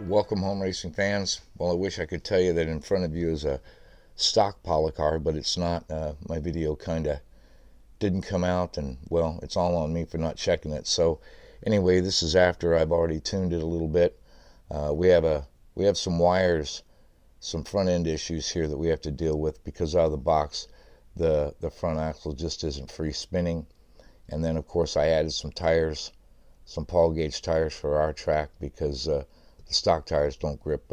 Welcome home, racing fans. Well, I wish I could tell you that in front of you is a stock Policar, but it's not. My video kind of didn't come out, and well, it's all on me for not checking it. So anyway, this is after I've already tuned it a little bit. We have some wires, some front end issues here that we have to deal with because out of the box the front axle just isn't free spinning. And then of course I added some tires, some Paul gauge tires for our track because the stock tires don't grip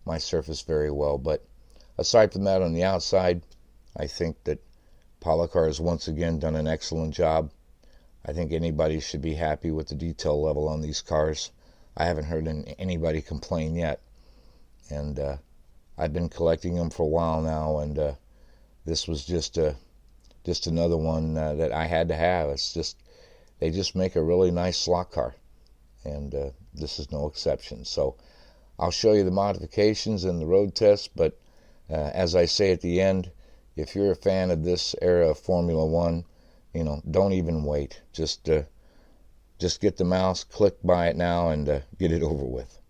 my surface very well. But aside from that, on the outside, I think that Policar has once again done an excellent job. I think anybody should be happy with the detail level on these cars. I haven't heard anybody complain yet, and I've been collecting them for a while now, and this was just another one that I had to have. They just make a really nice slot car, and this is no exception. So I'll show you the modifications and the road test, but as I say at the end, if you're a fan of this era of Formula One, don't even wait. Just get the mouse, click by it now, and get it over with.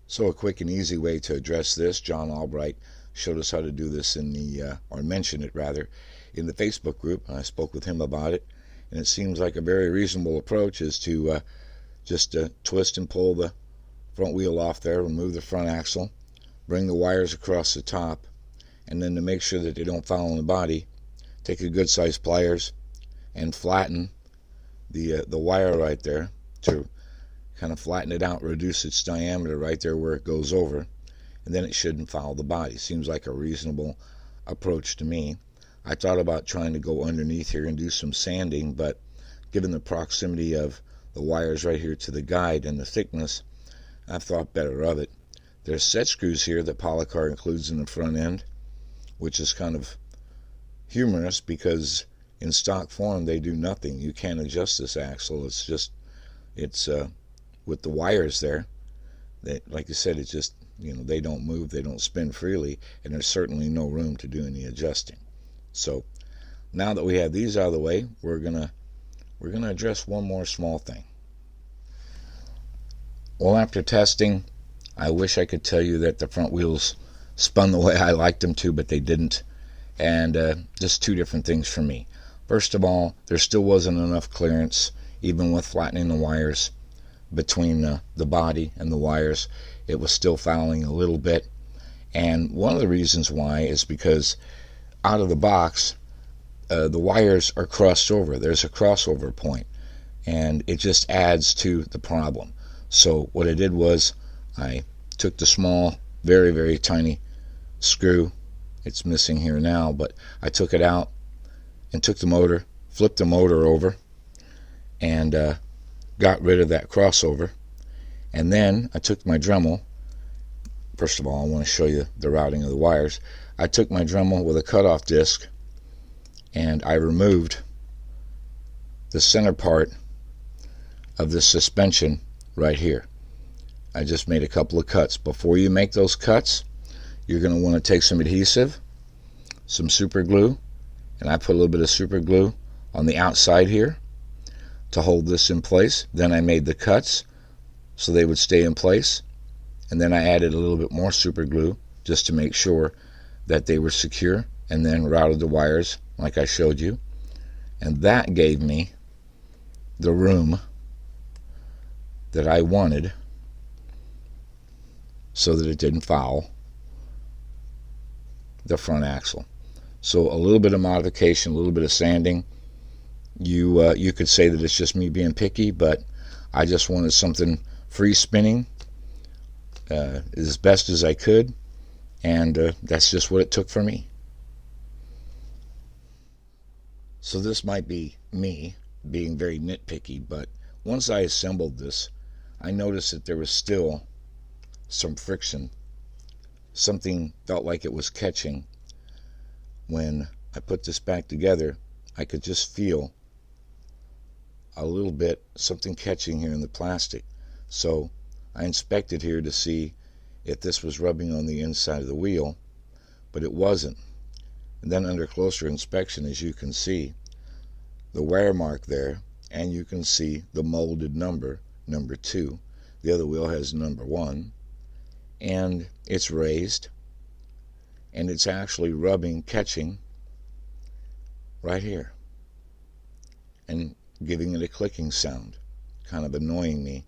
So a quick and easy way to address this, John Albright showed us how to do this or mentioned it rather, in the Facebook group. I spoke with him about it, and it seems like a very reasonable approach is to just twist and pull the front wheel off there, remove the front axle, bring the wires across the top, and then to make sure that they don't foul in the body, take a good sized pliers and flatten the wire right there to kind of flatten it out, reduce its diameter right there where it goes over, and then it shouldn't foul the body. Seems like a reasonable approach to me. I thought about trying to go underneath here and do some sanding, but given the proximity of the wires right here to the guide and the thickness, I've thought better of it. There's set screws here that Policar includes in the front end, which is kind of humorous because in stock form they do nothing. You can't adjust this axle. It's with the wires there, like I said, it's just, they don't move, they don't spin freely, and there's certainly no room to do any adjusting. So now that we have these out of the way, we're gonna address one more small thing. Well, after testing, I wish I could tell you that the front wheels spun the way I liked them to, but they didn't. And just two different things for me. First of all, there still wasn't enough clearance, even with flattening the wires between the body and the wires. It was still fouling a little bit. And one of the reasons why is because out of the box, the wires are crossed over. There's a crossover point, and it just adds to the problem. So what I did was I took the small, very, very tiny screw. It's missing here now, but I took it out and took the motor, flipped the motor over, and got rid of that crossover. And then I took my Dremel. First of all, I want to show you the routing of the wires. I took my Dremel with a cutoff disc, and I removed the center part of the suspension right here. I just made a couple of cuts. Before you make those cuts, you're going to want to take some adhesive, some super glue, and I put a little bit of super glue on the outside here to hold this in place. Then I made the cuts so they would stay in place, and then I added a little bit more super glue just to make sure that they were secure, and then routed the wires like I showed you, and that gave me the room that I wanted so that it didn't foul the front axle. So a little bit of modification, a little bit of sanding. You could say that it's just me being picky, but I just wanted something free spinning as best as I could, and that's just what it took for me. So this might be me being very nitpicky, but once I assembled this, I noticed that there was still some friction. Something felt like it was catching. When I put this back together, I could just feel a little bit something catching here in the plastic. So I inspected here to see if this was rubbing on the inside of the wheel, but it wasn't. And then under closer inspection, as you can see, the wear mark there, and you can see the molded number 2. The other wheel has number 1, and it's raised, and it's actually catching right here and giving it a clicking sound, kind of annoying me,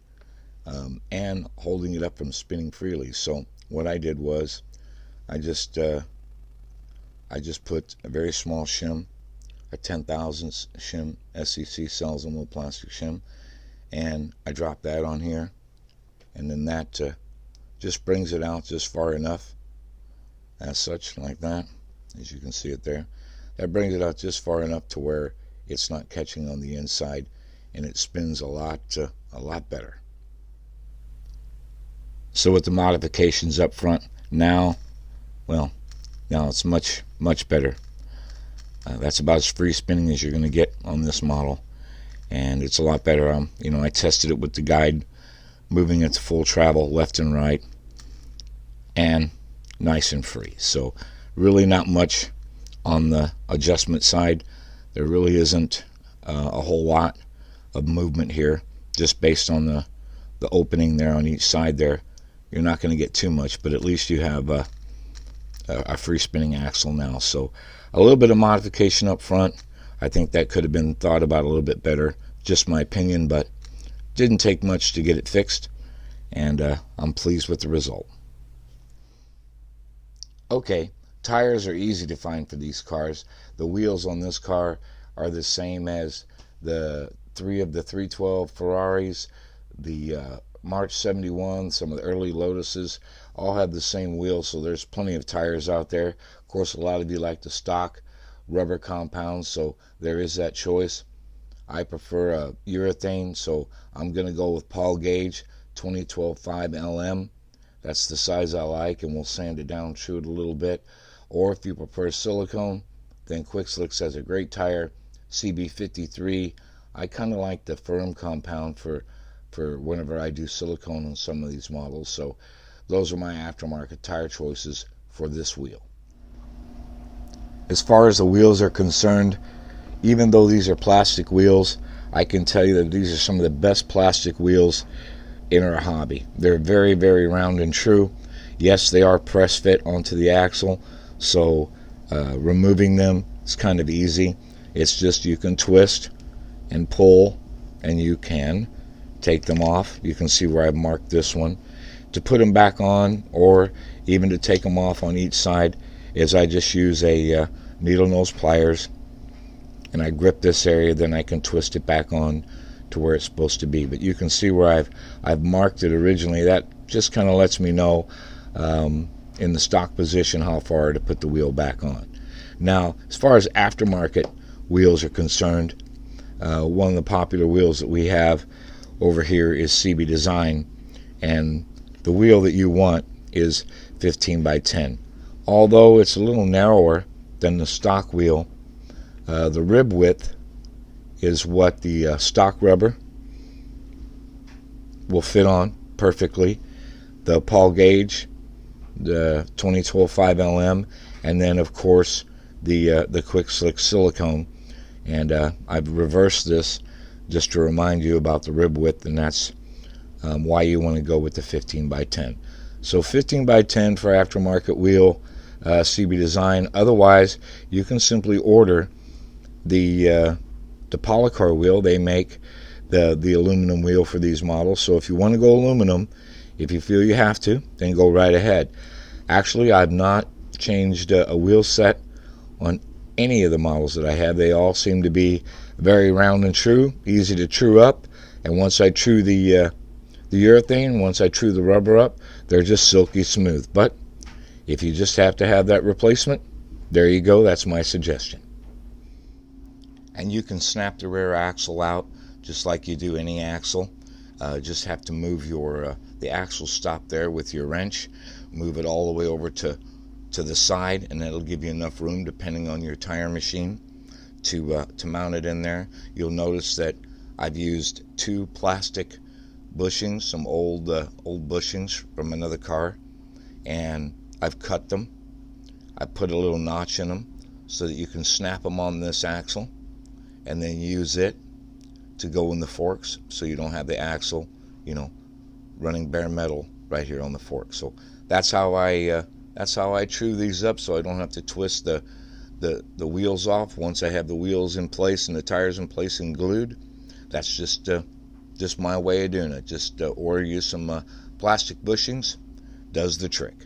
and holding it up from spinning freely. So what I did was I just put a very small shim, a 10,000th shim, SEC sells them, little plastic shim, and I dropped that on here, and then that just brings it out just far enough, as such, like that, as you can see it there. That brings it out just far enough to where it's not catching on the inside, and it spins a lot better. So with the modifications up front, now it's much better. That's about as free spinning as you're going to get on this model, and it's a lot better. I tested it with the guide, moving it to full travel, left and right, and nice and free. So really not much on the adjustment side. There really isn't a whole lot of movement here, just based on the opening there on each side there. You're not going to get too much, but at least you have a free spinning axle now. So a little bit of modification up front. I think that could have been thought about a little bit better, just my opinion, but didn't take much to get it fixed, and I'm pleased with the result. Okay, tires are easy to find for these cars. The wheels on this car are the same as the 3 of the 312 Ferraris, the March 71, some of the early Lotuses, all have the same wheels, so there's plenty of tires out there. Of course, a lot of you like the stock rubber compounds, so there is that choice. I prefer urethane, so I'm going to go with Paul Gauge 2012 5LM. That's the size I like, and we'll sand it down, chew it a little bit. Or if you prefer silicone, then Quick Slicks has a great tire, CB53. I kind of like the firm compound for whenever I do silicone on some of these models. So those are my aftermarket tire choices for this wheel. As far as the wheels are concerned, even though these are plastic wheels, I can tell you that these are some of the best plastic wheels in our hobby. They're very, very round and true. Yes, they are press fit onto the axle, so removing them is kind of easy. It's just you can twist and pull, and you can take them off. You can see where I've marked this one. To put them back on, or even to take them off on each side, is I just use a needle nose pliers, and I grip this area, then I can twist it back on to where it's supposed to be. But you can see where I've marked it originally. That just kind of lets me know in the stock position how far to put the wheel back on. Now, as far as aftermarket wheels are concerned, one of the popular wheels that we have over here is CB Design, and the wheel that you want is 15 by 10. Although it's a little narrower than the stock wheel, the rib width is what the stock rubber will fit on perfectly. The Paul Gauge, the 2012 5LM, and then of course the Quick Slick silicone. And I've reversed this just to remind you about the rib width, and that's why you want to go with the 15 by 10. So 15 by 10 for aftermarket wheel, CB Design. Otherwise, you can simply order the Policar wheel. They make the aluminum wheel for these models. So if you want to go aluminum, if you feel you have to, then go right ahead. Actually, I've not changed a wheel set on any of the models that I have. They all seem to be very round and true, easy to true up. And once I true the urethane, once I true the rubber up, they're just silky smooth. But if you just have to have that replacement, there you go. That's my suggestion. And you can snap the rear axle out just like you do any axle. Just have to move the axle stop there with your wrench, move it all the way over to the side, and that'll give you enough room, depending on your tire machine, to mount it in there. You'll notice that I've used 2 plastic bushings, some old bushings from another car, and I've cut them. I put a little notch in them so that you can snap them on this axle and then use it to go in the forks, so you don't have the axle, running bare metal right here on the fork. So that's how I true these up, so I don't have to twist the wheels off. Once I have the wheels in place and the tires in place and glued, that's just my way of doing it. Just order you some plastic bushings, does the trick.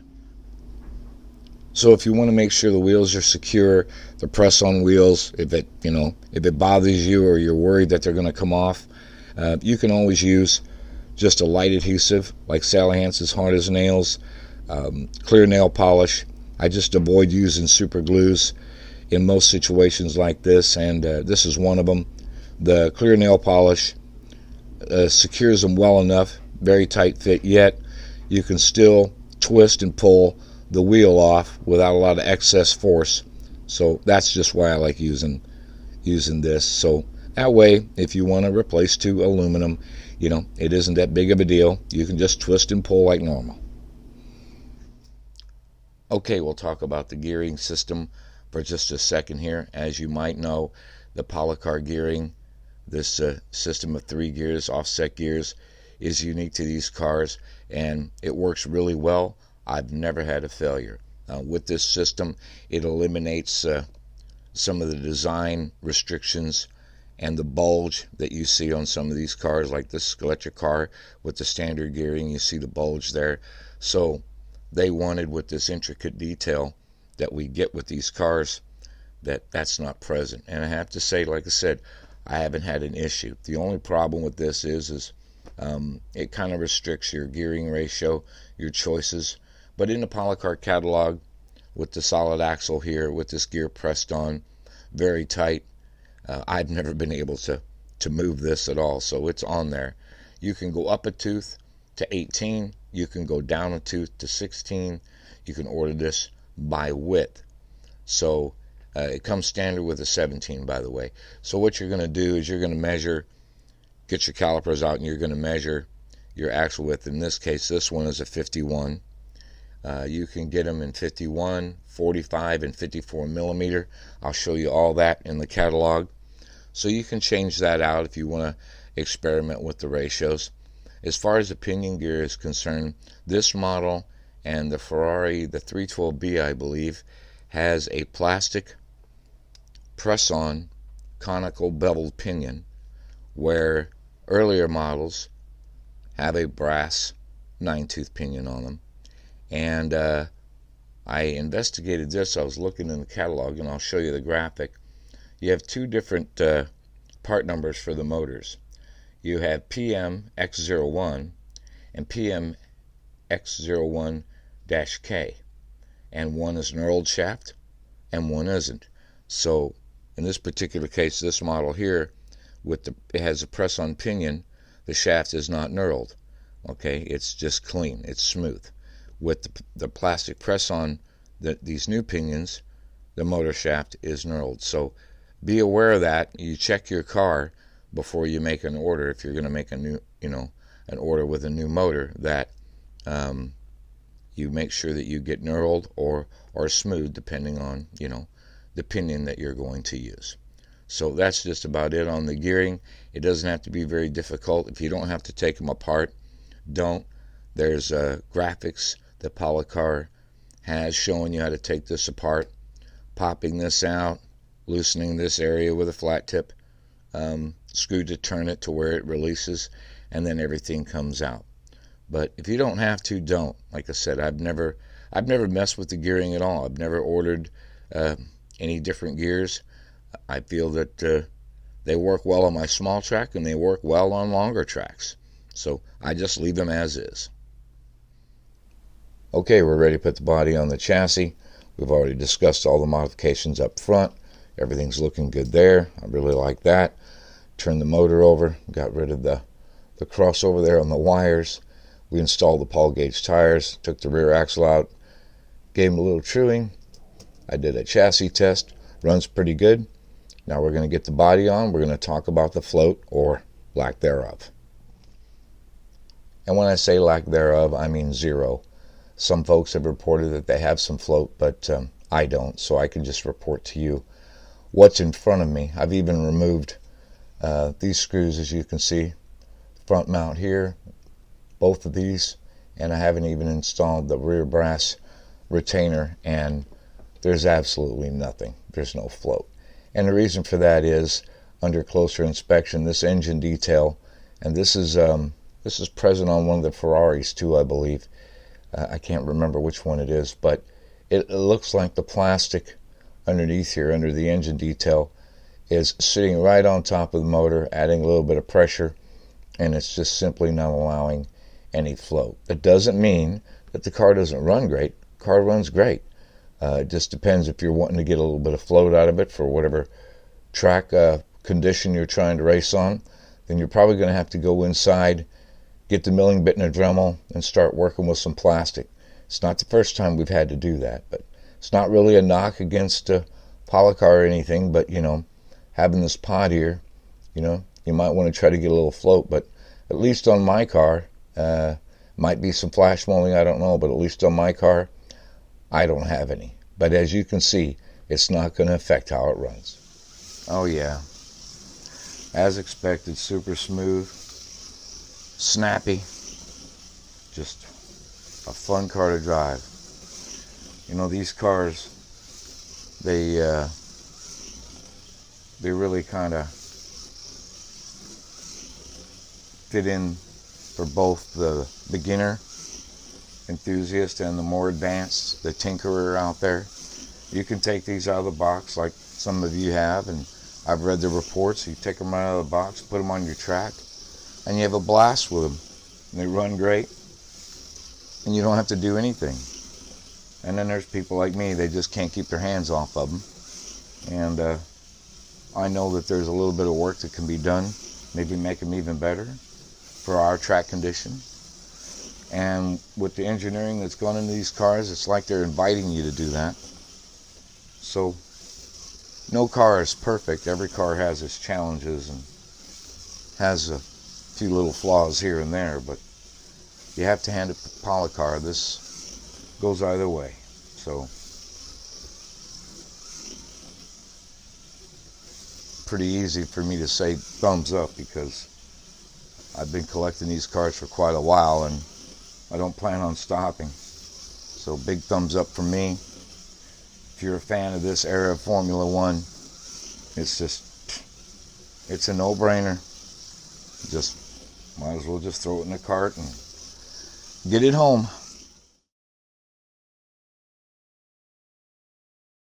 So if you want to make sure the wheels are secure, the press-on wheels, if it bothers you or you're worried that they're going to come off, you can always use just a light adhesive like Sally Hansen's Hard as Nails, clear nail polish. I just avoid using super glues in most situations like this, and this is one of them. The clear nail polish secures them well enough, very tight fit, yet you can still twist and pull the wheel off without a lot of excess force. So that's just why I like using this. So that way, if you want to replace two aluminum, it isn't that big of a deal. You can just twist and pull like normal. Okay, we'll talk about the gearing system for just a second here. As you might know, the Policar gearing, this system of 3 gears, offset gears, is unique to these cars, and it works really well. I've never had a failure. With this system, it eliminates some of the design restrictions and the bulge that you see on some of these cars, like this electric car with the standard gearing. You see the bulge there. So they wanted, with this intricate detail that we get with these cars, that's not present. And I have to say, like I said, I haven't had an issue. The only problem with this is it kind of restricts your gearing ratio, your choices. But in the Policar catalog, with the solid axle here, with this gear pressed on very tight, I've never been able to move this at all. So it's on there. You can go up a tooth to 18. You can go down a tooth to 16. You can order this by width. So it comes standard with a 17, by the way. So what you're going to do is you're going to measure, get your calipers out, and you're going to measure your axle width. In this case, this one is a 51. You can get them in 51, 45, and 54 millimeter. I'll show you all that in the catalog. So you can change that out if you want to experiment with the ratios. As far as the pinion gear is concerned, this model and the Ferrari, the 312B, I believe, has a plastic press-on conical beveled pinion, where earlier models have a brass 9-tooth pinion on them. And I investigated this. I was looking in the catalog, and I'll show you the graphic. You have two different part numbers for the motors. You have PM-X01 and PM-X01-K, and one is an knurled shaft and one isn't. So in this particular case, this model here, it has a press-on pinion. The shaft is not knurled. Okay, it's just clean. It's smooth. With the plastic press-on, these new pinions, the motor shaft is knurled. So be aware of that. You check your car before you make an order. If you're going to make a new, an order with a new motor, that you make sure that you get knurled or smooth, depending on the pinion that you're going to use. So that's just about it on the gearing. It doesn't have to be very difficult. If you don't have to take them apart, don't. There's graphics that Policar has showing you how to take this apart, popping this out, loosening this area with a flat tip screw to turn it to where it releases, and then everything comes out. But if you don't have to, don't. Like I said, I've never messed with the gearing at all. I've never ordered any different gears. I feel that they work well on my small track, and they work well on longer tracks. So I just leave them as is. Okay, we're ready to put the body on the chassis. We've already discussed all the modifications up front. Everything's looking good there. I really like that. Turned the motor over, got rid of the crossover there on the wires. We installed the Paul gauge tires, took the rear axle out, gave them a little truing. I did a chassis test, runs pretty good. Now we're going to get the body on. We're going to talk about the float, or lack thereof. And when I say lack thereof, I mean zero. Some folks have reported that they have some float, but I don't, so I can just report to you what's in front of me. I've even removed these screws, as you can see, front mount here, both of these, and I haven't even installed the rear brass retainer, and there's absolutely nothing. There's no float. And the reason for that is, under closer inspection, this engine detail, and this is present on one of the Ferraris too, I believe. I can't remember which one it is, but it looks like the plastic underneath here, under the engine detail, is sitting right on top of the motor, adding a little bit of pressure, and it's just simply not allowing any float. It doesn't mean that the car doesn't run great. The car runs great. It just depends if you're wanting to get a little bit of float out of it for whatever track condition you're trying to race on. Then you're probably going to have to go inside, get the milling bit and a Dremel, and start working with some plastic. It's not the first time we've had to do that, but it's not really a knock against Policar or anything, but, you know, having this pod here, you know, you might want to try to get a little float, but at least on my car, might be some flash molding, I don't know, but at least on my car, I don't have any. But as you can see, it's not going to affect how it runs. Oh yeah, as expected, super smooth, snappy, just a fun car to drive. You know, these cars, they really kind of fit in for both the beginner enthusiast and the more advanced, the tinkerer out there. You can take these out of the box like some of you have, and I've read the reports. You take them out of the box, put them on your track, and you have a blast with them. And they run great, and you don't have to do anything. And then there's people like me, they just can't keep their hands off of them. And I know that there's a little bit of work that can be done, maybe make them even better for our track condition. And with the engineering that's gone into these cars, it's like they're inviting you to do that. So no car is perfect. Every car has its challenges and has a few little flaws here and there, but you have to hand it to Policar. This goes either way. So pretty easy for me to say thumbs up, because I've been collecting these cars for quite a while and I don't plan on stopping. So big thumbs up from me. If you're a fan of this era of Formula One, it's a no-brainer. Just might as well just throw it in the cart and get it home.